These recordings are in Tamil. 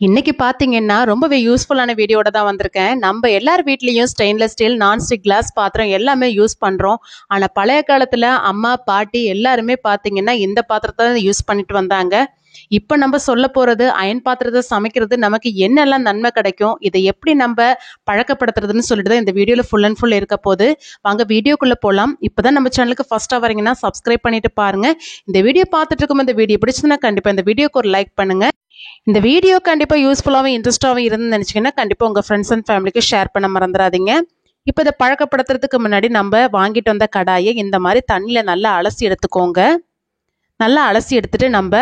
இன்னைக்கு பாத்தீங்கன்னா ரொம்பவே யூஸ்ஃபுல்லான வீடியோட தான் வந்திருக்கேன். நம்ம எல்லார் வீட்லயும் ஸ்டெயின்லெஸ் ஸ்டீல், நான்ஸ்டிக் கிளாஸ் பாத்திரம் எல்லாமே யூஸ் பண்றோம். ஆனா பழைய காலத்துல அம்மா, பாட்டி எல்லாருமே பாத்தீங்கன்னா இந்த பாத்திரத்தை யூஸ் பண்ணிட்டு வந்தாங்க. இப்ப நம்ம சொல்ல போறது அயன் பாத்திரத்தை சமைக்கிறது நமக்கு என்னெல்லாம் நன்மை கிடைக்கும், இதை எப்படி நம்ம பழக்கப்படுத்துறதுன்னு சொல்லிட்டு தான் இந்த வீடியோல ஃபுல் அண்ட் ஃபுல் இருக்க போது. வாங்க வீடியோக்குள்ள போலாம். இப்பதான் நம்ம சேனலுக்கு ஃபர்ஸ்டா வரீங்கன்னா சப்ஸ்கிரைப் பண்ணிட்டு பாருங்க. இந்த வீடியோ பார்த்துட்டு இருக்கும் இந்த வீடியோ பிடிச்சதுன்னா கண்டிப்பா இந்த வீடியோக்கு ஒரு லைக் பண்ணுங்க. இந்த வீடியோ கண்டிப்பா யூஸ்ஃபுல்லாகவும் இன்ட்ரெஸ்டாகவும் இருந்து நினைச்சீங்கன்னா கண்டிப்பா உங்க ஃப்ரெண்ட்ஸ் அண்ட் ஃபேமிலிக்கு ஷேர் பண்ண மறந்துடாதீங்க. இப்போ இதை பழக்கப்படுத்துறதுக்கு முன்னாடி நம்ம வாங்கிட்டு வந்த கடாயை இந்த மாதிரி தண்ணியில நல்லா அலசி எடுத்துக்கோங்க. நல்லா அலசி எடுத்துட்டு நம்ம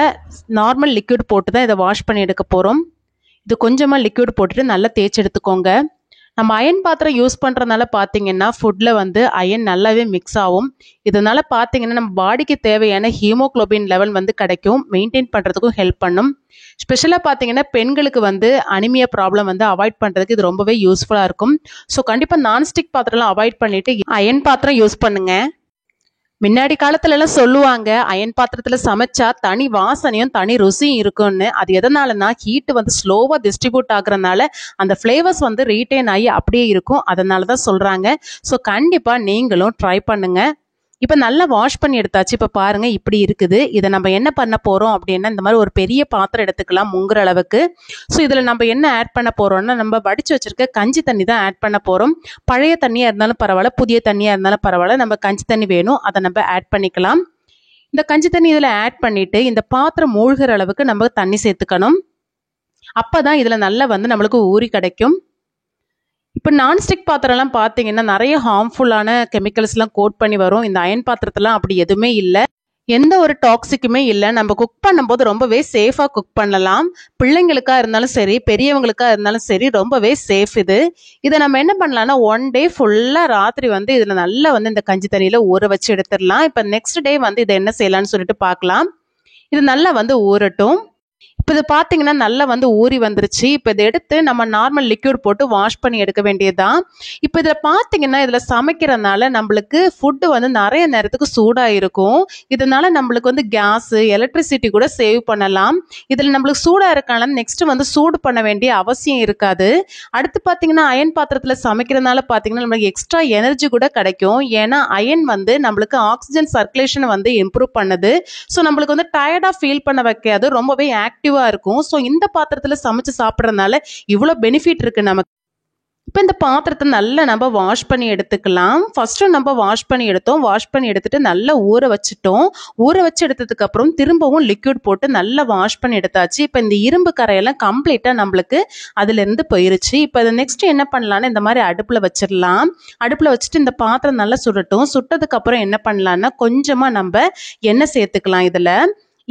நார்மல் லிக்விட் போட்டு தான் இதை வாஷ் பண்ணி எடுக்க போறோம். இது கொஞ்சமா லிக்விட் போட்டுட்டு நல்லா தேய்ச்சி எடுத்துக்கோங்க. நம்ம அயன் பாத்திரம் யூஸ் பண்ணுறதுனால பார்த்தீங்கன்னா ஃபுட்டில் வந்து அயன் நல்லாவே மிக்ஸ் ஆகும். இதனால பார்த்தீங்கன்னா நம்ம பாடிக்கு தேவையான ஹீமோக்ளோபின் லெவல் வந்து கிடைக்கும், மெயின்டைன் பண்ணுறதுக்கும் ஹெல்ப் பண்ணும். ஸ்பெஷலாக பார்த்தீங்கன்னா பெண்களுக்கு வந்து அனிமியா ப்ராப்ளம் வந்து அவாய்ட் பண்ணுறதுக்கு இது ரொம்பவே யூஸ்ஃபுல்லாக இருக்கும். ஸோ கண்டிப்பாக நான்ஸ்டிக் பாத்திரம்லாம் அவாய்ட் பண்ணிட்டு அயன் பாத்திரம் யூஸ் பண்ணுங்க. முன்னாடி காலத்துல எல்லாம் சொல்லுவாங்க அயன் பாத்திரத்துல சமைச்சா தனி வாசனையும் தனி ருசியும் இருக்கும்னு. அது எதனாலனா ஹீட் வந்து ஸ்லோவா டிஸ்ட்ரிபியூட் ஆகுறதுனால அந்த ஃபிளேவர்ஸ் வந்து ரீட்டைன் ஆகி அப்படியே இருக்கும், அதனாலதான் சொல்றாங்க. ஸோ கண்டிப்பா நீங்களும் ட்ரை பண்ணுங்க. இப்போ நல்லா வாஷ் பண்ணி எடுத்தாச்சு. இப்போ பாருங்க இப்படி இருக்குது. இதை நம்ம என்ன பண்ண போறோம் அப்படின்னா இந்த மாதிரி ஒரு பெரிய பாத்திரம் எடுத்துக்கலாம் முங்குற அளவுக்கு. ஸோ இதில் நம்ம என்ன ஆட் பண்ண போறோம்னா நம்ம வடிச்சு வச்சிருக்க கஞ்சி தண்ணி தான் ஆட் பண்ண போறோம். பழைய தண்ணியா இருந்தாலும் பரவாயில்ல, புதிய தண்ணியா இருந்தாலும் பரவாயில்ல, நம்ம கஞ்சி தண்ணி வேணும் அதை நம்ம ஆட் பண்ணிக்கலாம். இந்த கஞ்சி தண்ணி இதில் ஆட் பண்ணிட்டு இந்த பாத்திரம் மூழ்கிற அளவுக்கு நம்ம தண்ணி சேர்த்துக்கணும். அப்பதான் இதுல நல்லா வந்து நம்மளுக்கு ஊறி கிடைக்கும். இப்போ நான்ஸ்டிக் பாத்திரம்லாம் பார்த்தீங்கன்னா நிறைய ஹார்ம்ஃபுல்லான கெமிக்கல்ஸ்லாம் கோட் பண்ணி வரும். இந்த அயன் பாத்திரத்தெல்லாம் அப்படி எதுவுமே இல்லை, எந்த ஒரு டாக்ஸிக்குமே இல்லை. நம்ம குக் பண்ணும்போது ரொம்பவே சேஃபாக குக் பண்ணலாம். பிள்ளைங்களுக்கா இருந்தாலும் சரி, பெரியவங்களுக்கா இருந்தாலும் சரி, ரொம்பவே சேஃப் இது. இதை நம்ம என்ன பண்ணலாம்னா ஒன் டே ஃபுல்லாக ராத்திரி வந்து இதில் நல்லா வந்து இந்த கஞ்சி தண்ணியில் ஊற வச்சு எடுத்துடலாம். இப்போ நெக்ஸ்ட் டே வந்து இதை என்ன செய்யலாம்னு சொல்லிட்டு பார்க்கலாம். இது நல்லா வந்து ஊறட்டும். இப்போ இது பார்த்தீங்கன்னா நல்லா வந்து ஊறி வந்துருச்சு. இப்போ இதை எடுத்து நம்ம நார்மல் லிக்விட் போட்டு வாஷ் பண்ணி எடுக்க வேண்டியதுதான். இப்போ இதில் பார்த்தீங்கன்னா இதில் சமைக்கிறதுனால நம்மளுக்கு ஃபுட்டு வந்து நிறைய நேரத்துக்கு சூடாக இருக்கும். இதனால நம்மளுக்கு வந்து கேஸு, எலக்ட்ரிசிட்டி கூட சேவ் பண்ணலாம். இதில் நம்மளுக்கு சூடாக இருக்கனால நெக்ஸ்ட் வந்து சூடு பண்ண வேண்டிய அவசியம் இருக்காது. அடுத்து பார்த்தீங்கன்னா அயன் பாத்திரத்தில் சமைக்கிறதுனால பார்த்தீங்கன்னா நம்மளுக்கு எக்ஸ்ட்ரா எனர்ஜி கூட கிடைக்கும். ஏன்னா அயன் வந்து நம்மளுக்கு ஆக்சிஜன் சர்க்குலேஷனை வந்து இம்ப்ரூவ் பண்ணுது. ஸோ நம்மளுக்கு வந்து டயர்டாக ஃபீல் பண்ண வைக்காது, ரொம்பவே ஆக்டிவ் இருக்கும். சோ இந்த பாத்திரத்துல சமைச்சு சாப்பிடறதுனால இவ்வளவு பெனிஃபிட் இருக்கு நமக்கு. இப்போ இந்த பாத்திரத்தை நல்லா நம்ம வாஷ் பண்ணி எடுத்துக்கலாம். ஃபர்ஸ்ட் நம்ம வாஷ் பண்ணி எடுத்தோம். வாஷ் பண்ணி எடுத்துட்டு நல்லா ஊற வச்சுட்டோம். ஊற வச்சு எடுத்ததுக்கு அப்புறம் திரும்பவும் லிக்விட் போட்டு நல்லா வாஷ் பண்ணி எடுத்தாச்சு. இப்போ இந்த இரும்பு கரையெல்லாம் கம்ப்ளீட்டா நம்மளுக்கு அதுல இருந்து போயிருச்சு. இப்போ அதை நெக்ஸ்ட் என்ன பண்ணலாம்னா இந்த மாதிரி அடுப்புல வச்சிடலாம். அடுப்புல வச்சுட்டு இந்த பாத்திரம் நல்லா சுடட்டும். சுட்டதுக்கு அப்புறம் என்ன பண்ணலாம்னா கொஞ்சமா நம்ம எண்ணெய் சேர்த்துக்கலாம். இதுல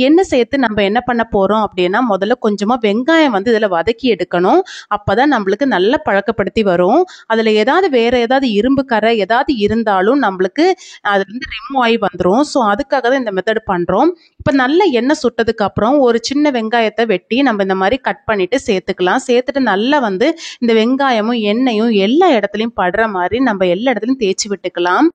எண்ணெய் சேர்த்து நம்ம என்ன பண்ண போறோம் அப்படின்னா முதல்ல கொஞ்சமா வெங்காயம் வந்து இதுல வதக்கி எடுக்கணும். அப்பதான் நம்மளுக்கு நல்லா பழக்கப்படுத்தி வரும். அதுல ஏதாவது வேற ஏதாவது இரும்பு கரை ஏதாவது இருந்தாலும் நம்மளுக்கு அதுல இருந்து ரிமூவ் ஆகி வந்துடும். ஸோ அதுக்காக தான் இந்த மெத்தட் பண்றோம். இப்ப நல்ல எண்ணெய் சுட்டதுக்கு அப்புறம் ஒரு சின்ன வெங்காயத்தை வெட்டி நம்ம இந்த மாதிரி கட் பண்ணிட்டு சேர்த்துக்கலாம். சேர்த்துட்டு நல்லா வந்து இந்த வெங்காயமும் எண்ணெயும் எல்லா இடத்துலயும் படுற மாதிரி நம்ம எல்லா இடத்துலயும் தேய்ச்சி விட்டுக்கலாம்.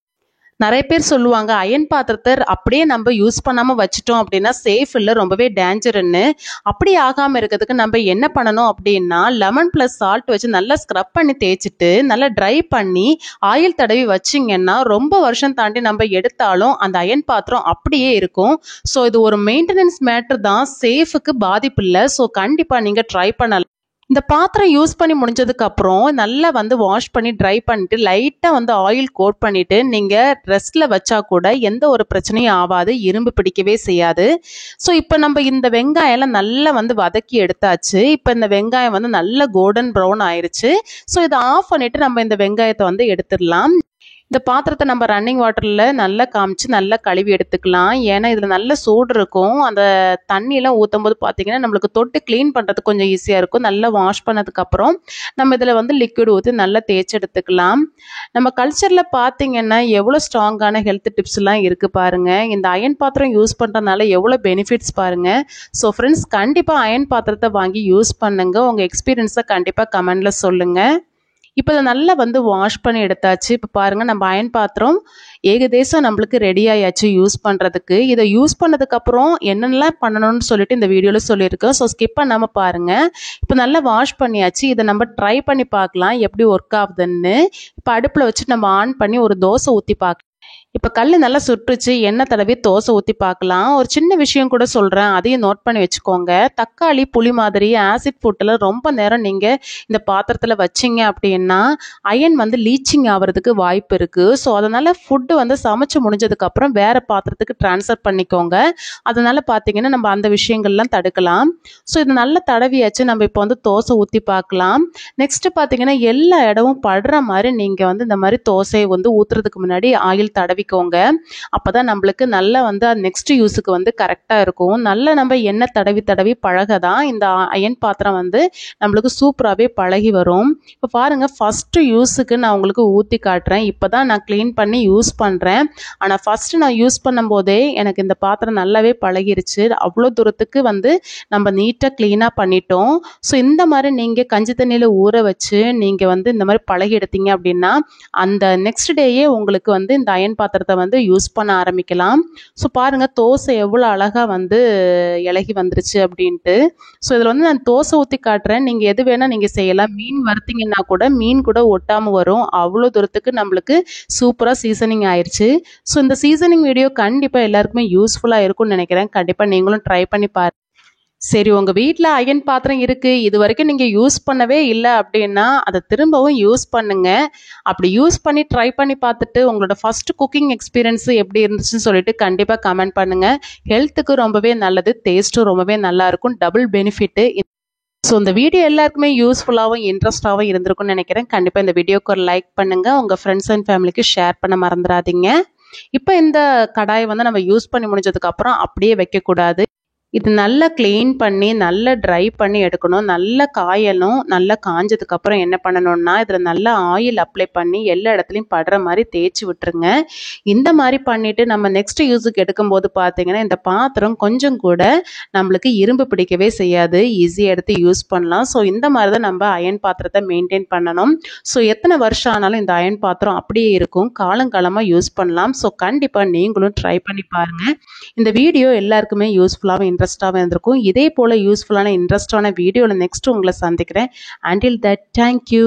நிறைய பேர் சொல்லுவாங்க அயன் பாத்திரத்தை அப்படியே நம்ம யூஸ் பண்ணாம வச்சுட்டோம் அப்படின்னா சேஃப் இல்லை, ரொம்பவே டேஞ்சர்னு. அப்படி ஆகாம இருக்கிறதுக்கு நம்ம என்ன பண்ணணும் அப்படின்னா லெமன் பிளஸ் சால்ட் வச்சு நல்லா ஸ்க்ரப் பண்ணி தேய்ச்சிட்டு நல்லா ட்ரை பண்ணி ஆயில் தடவி வச்சிங்கன்னா ரொம்ப வருஷம் தாண்டி நம்ம எடுத்தாலும் அந்த அயன் பாத்திரம் அப்படியே இருக்கும். ஸோ இது ஒரு மெயின்டெனன்ஸ் மேட்டர் தான், சேஃபுக்கு பாதிப்பு இல்லை. ஸோ கண்டிப்பா நீங்க ட்ரை பண்ணலாம். இந்த பாத்திரம் யூஸ் பண்ணி முடிஞ்சதுக்கு அப்புறம் நல்லா வந்து வாஷ் பண்ணி ட்ரை பண்ணிட்டு லைட்டா வந்து ஆயில் கோட் பண்ணிட்டு நீங்க ரெஸ்ட்ல வச்சா கூட எந்த ஒரு பிரச்சனையும் ஆகாது, இரும்பு பிடிக்கவே செய்யாது. ஸோ இப்போ நம்ம இந்த வெங்காயம் நல்லா வந்து வதக்கி எடுத்தாச்சு. இப்போ இந்த வெங்காயம் வந்து நல்ல கோல்டன் ப்ரௌன் ஆயிருச்சு. ஸோ இதை ஆஃப் பண்ணிட்டு நம்ம இந்த வெங்காயத்தை வந்து எடுத்துடலாம். இந்த பாத்திரத்தை நம்ம ரன்னிங் வாட்டர்ல நல்லா காமிச்சு நல்லா கழுவி எடுத்துக்கலாம். ஏன்னா இதுல நல்ல சூடு இருக்கும். அந்த தண்ணியெல்லாம் ஊற்றும் போது பார்த்தீங்கன்னா நம்மளுக்கு தொட்டு கிளீன் பண்றதுக்கு கொஞ்சம் ஈஸியா இருக்கும். நல்லா வாஷ் பண்ணதுக்கு அப்புறம் நம்ம இதுல வந்து லிக்விட் ஊற்றி நல்லா தேய்ச்சி எடுத்துக்கலாம். நம்ம கல்ச்சர்ல பார்த்தீங்கன்னா எவ்வளோ ஸ்ட்ராங்கான ஹெல்த் டிப்ஸ் எல்லாம் இருக்கு பாருங்க. இந்த அயன் பாத்திரம் யூஸ் பண்றதுனால எவ்வளோ பெனிஃபிட்ஸ் பாருங்க. ஸோ ஃப்ரெண்ட்ஸ் கண்டிப்பா அயன் பாத்திரத்தை வாங்கி யூஸ் பண்ணுங்க. உங்க எக்ஸ்பீரியன்ஸை கண்டிப்பா கமெண்ட்ல சொல்லுங்க. இப்போ இதை நல்லா வந்து வாஷ் பண்ணி எடுத்தாச்சு. இப்போ பாருங்கள் நம்ம அயன் பாத்திரம் ஏகதேசம் நம்மளுக்கு ரெடி ஆயாச்சு யூஸ் பண்ணுறதுக்கு. இதை யூஸ் பண்ணதுக்கப்புறம் என்னென்னலாம் பண்ணணும்னு சொல்லிட்டு இந்த வீடியோவில் சொல்லியிருக்கேன். ஸோ ஸ்கிப் பண்ணாமல் பாருங்கள். இப்போ நல்லா வாஷ் பண்ணியாச்சு. இதை நம்ம ட்ரை பண்ணி பார்க்கலாம் எப்படி ஒர்க் ஆகுதுன்னு. இப்போ அடுப்பில் வச்சு நம்ம ஆன் பண்ணி ஒரு தோசை ஊற்றி பார்க்கலாம். இப்போ கல் நல்லா சுட்டுச்சு. எண்ணெய் தடவி தோசை ஊற்றி பார்க்கலாம். ஒரு சின்ன விஷயம் கூட சொல்கிறேன், அதையும் நோட் பண்ணி வச்சுக்கோங்க. தக்காளி புளி மாதிரி ஆசிட் ஃபுட்டில் ரொம்ப நேரம் நீங்கள் இந்த பாத்திரத்தில் வச்சிங்க அப்படின்னா அயன் வந்து லீச்சிங் ஆகிறதுக்கு வாய்ப்பு இருக்குது. ஸோ அதனால் ஃபுட்டு வந்து சமைச்சு முடிஞ்சதுக்கப்புறம் வேறு பாத்திரத்துக்கு ட்ரான்ஸ்ஃபர் பண்ணிக்கோங்க. அதனால் பார்த்தீங்கன்னா நம்ம அந்த விஷயங்கள்லாம் தடுக்கலாம். ஸோ இது நல்லா தடவியாச்சு. நம்ம இப்போ வந்து தோசை ஊற்றி பார்க்கலாம். நெக்ஸ்ட்டு பார்த்தீங்கன்னா எல்லா இடமும் படுற மாதிரி நீங்கள் வந்து இந்த மாதிரி தோசையை வந்து ஊற்றுறதுக்கு முன்னாடி ஆயில் தடவிக்கோங்க. அப்பதான் நம்மளுக்கு நல்லா வந்து நெக்ஸ்ட் யூஸுக்கு வந்து கரெக்டாக இருக்கும். நல்லா நம்ம எண்ணெய் தடவி தடவி பழகதான் இந்த அயன் பாத்திரம் வந்து நம்மளுக்கு சூப்பராகவே பழகி வரும். இப்போ பாருங்கள் ஃபஸ்ட்டு யூஸுக்கு நான் உங்களுக்கு ஊற்றி காட்டுறேன். இப்போ தான் நான் க்ளீன் பண்ணி யூஸ் பண்ணுறேன். ஆனால் ஃபஸ்ட்டு நான் யூஸ் பண்ணும்போதே எனக்கு இந்த பாத்திரம் நல்லாவே பழகிருச்சு. அவ்வளோ தூரத்துக்கு வந்து நம்ம நீட்டாக க்ளீனாக பண்ணிட்டோம். ஸோ இந்த மாதிரி நீங்கள் கஞ்சி தண்ணியில் ஊற வச்சு நீங்கள் வந்து இந்த மாதிரி பழகி எடுத்தீங்க அப்படின்னா அந்த நெக்ஸ்ட் டேயே உங்களுக்கு வந்து இந்த அயன் பாத்திரத்தை வந்து யூஸ் பண்ண ஆரம்பிக்கலாம். ஸோ பாருங்கள் தோசை எவ்வளோ அழகாக வந்து இலகி வந்துருச்சு அப்படின்ட்டு. ஸோ இதில் வந்து நான் தோசை ஊற்றி காட்டுறேன். நீங்கள் எது வேணால் நீங்கள் செய்யலாம். மீன் வறுத்தீங்கன்னா கூட மீன் கூட ஒட்டாமல் வரும். அவ்வளோ தூரத்துக்கு நம்மளுக்கு சூப்பராக சீசனிங் ஆயிடுச்சு. ஸோ இந்த சீசனிங் வீடியோ கண்டிப்பாக எல்லாருக்குமே யூஸ்ஃபுல்லாக இருக்கும்னு நினைக்கிறேன். கண்டிப்பாக நீங்களும் ட்ரை பண்ணி பாருங்கள். சரி, உங்கள் வீட்டில் அயன் பாத்திரம் இருக்குது, இது வரைக்கும் நீங்கள் யூஸ் பண்ணவே இல்லை அப்படின்னா அதை திரும்பவும் யூஸ் பண்ணுங்கள். அப்படி யூஸ் பண்ணி ட்ரை பண்ணி பார்த்துட்டு உங்களோட ஃபஸ்ட்டு குக்கிங் எக்ஸ்பீரியன்ஸு எப்படி இருந்துச்சுன்னு சொல்லிட்டு கண்டிப்பாக கமெண்ட் பண்ணுங்கள். ஹெல்த்துக்கு ரொம்பவே நல்லது, டேஸ்ட்டும் ரொம்பவே நல்லாயிருக்கும், டபுள் பெனிஃபிட்டு. ஸோ இந்த வீடியோ எல்லாருக்குமே யூஸ்ஃபுல்லாகவும் இன்ட்ரெஸ்டாகவும் இருந்திருக்கும்னு நினைக்கிறேன். கண்டிப்பாக இந்த வீடியோக்கு ஒரு லைக் பண்ணுங்கள். உங்கள் ஃப்ரெண்ட்ஸ் அண்ட் ஃபேமிலிக்கு ஷேர் பண்ண மறந்துடாதீங்க. இப்போ இந்த கடாயை வந்து நம்ம யூஸ் பண்ணி முடிஞ்சதுக்கப்புறம் அப்படியே வைக்கக்கூடாது. இது நல்லா க்ளீன் பண்ணி நல்லா ட்ரை பண்ணி எடுக்கணும். நல்லா காயணும். நல்லா காஞ்சதுக்கப்புறம் என்ன பண்ணணும்னா இதில் நல்லா ஆயில் அப்ளை பண்ணி எல்லா இடத்துலையும் படுற மாதிரி தேய்ச்சி விட்டுருங்க. இந்த மாதிரி பண்ணிவிட்டு நம்ம நெக்ஸ்ட் யூஸுக்கு எடுக்கும்போது பார்த்தீங்கன்னா இந்த பாத்திரம் கொஞ்சம் கூட நம்மளுக்கு இரும்பு பிடிக்கவே செய்யாது. ஈஸியாக எடுத்து யூஸ் பண்ணலாம். ஸோ இந்த மாதிரி தான் நம்ம அயன் பாத்திரத்தை மெயின்டைன் பண்ணணும். ஸோ எத்தனை வருஷம் ஆனாலும் இந்த அயன் பாத்திரம் அப்படியே இருக்கும், காலங்காலமாக யூஸ் பண்ணலாம். ஸோ கண்டிப்பாக நீங்களும் ட்ரை பண்ணி பாருங்கள். இந்த வீடியோ எல்லாருக்குமே யூஸ்ஃபுல்லாகவும் இன்ட்ரெஸ்டாகவும் இருந்திருக்கும். இதே போல் யூஸ்ஃபுல்லான இன்ட்ரெஸ்டான வீடியோவில் நெக்ஸ்ட் உங்களை சந்திக்கிறேன். Until that, thank you.